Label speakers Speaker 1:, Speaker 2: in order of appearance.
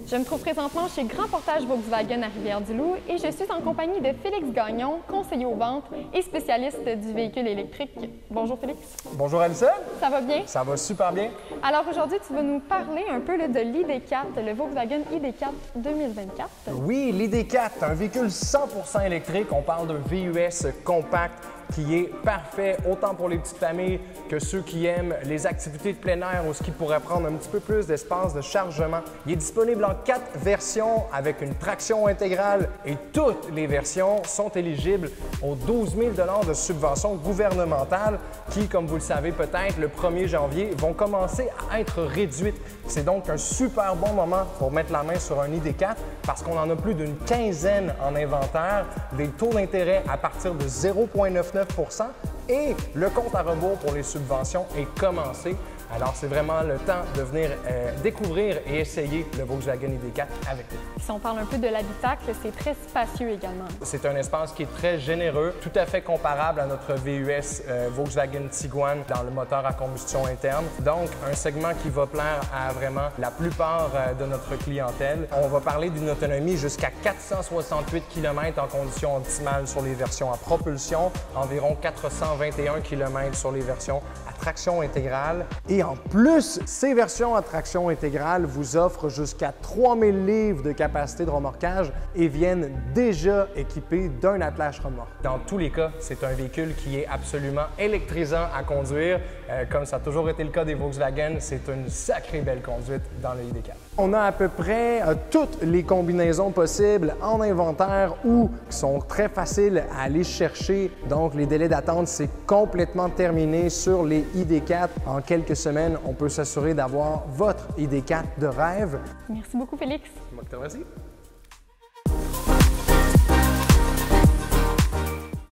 Speaker 1: Je me trouve présentement chez Grand Portage Volkswagen à Rivière-du-Loup et je suis en compagnie de Félix Gagnon, conseiller aux ventes et spécialiste du véhicule électrique. Bonjour Félix.
Speaker 2: Bonjour Alison.
Speaker 1: Ça va bien?
Speaker 2: Ça va super bien.
Speaker 1: Alors aujourd'hui, tu vas nous parler un peu de l'ID4, le Volkswagen ID4 2024.
Speaker 2: Oui, l'ID4, un véhicule 100% électrique. On parle d'un VUS compact qui est parfait autant pour les petites familles que ceux qui aiment les activités de plein air ou ce qui pourrait prendre un petit peu plus d'espace de chargement. Il est disponible en 4 versions avec une traction intégrale et toutes les versions sont éligibles aux 12 000 $ de subventions gouvernementales qui, comme vous le savez peut-être, le 1er janvier vont commencer à être réduites. C'est donc un super bon moment pour mettre la main sur un ID4 parce qu'on en a plus d'une quinzaine en inventaire, des taux d'intérêt à partir de 0,99 % et le compte à rebours pour les subventions est commencé. Alors, c'est vraiment le temps de venir découvrir et essayer le Volkswagen ID4 avec nous.
Speaker 1: Si on parle un peu de l'habitacle, c'est très spacieux également.
Speaker 2: C'est un espace qui est très généreux, tout à fait comparable à notre VUS Volkswagen Tiguan dans le moteur à combustion interne. Donc, un segment qui va plaire à vraiment la plupart de notre clientèle. On va parler d'une autonomie jusqu'à 468 km en conditions optimales sur les versions à propulsion, environ 421 km sur les versions à traction intégrale. Et en plus, ces versions à traction intégrale vous offrent jusqu'à 3000 livres de capacité de remorquage et viennent déjà équipés d'un attelage remorque. Dans tous les cas, c'est un véhicule qui est absolument électrisant à conduire. Comme ça a toujours été le cas des Volkswagen, c'est une sacrée belle conduite dans le ID4. On a à peu près toutes les combinaisons possibles en inventaire ou qui sont très faciles à aller chercher. Donc, les délais d'attente, c'est complètement terminé sur les ID4. En quelques semaines, on peut s'assurer d'avoir votre ID4 de rêve.
Speaker 1: Merci beaucoup Félix.
Speaker 2: Moi, merci.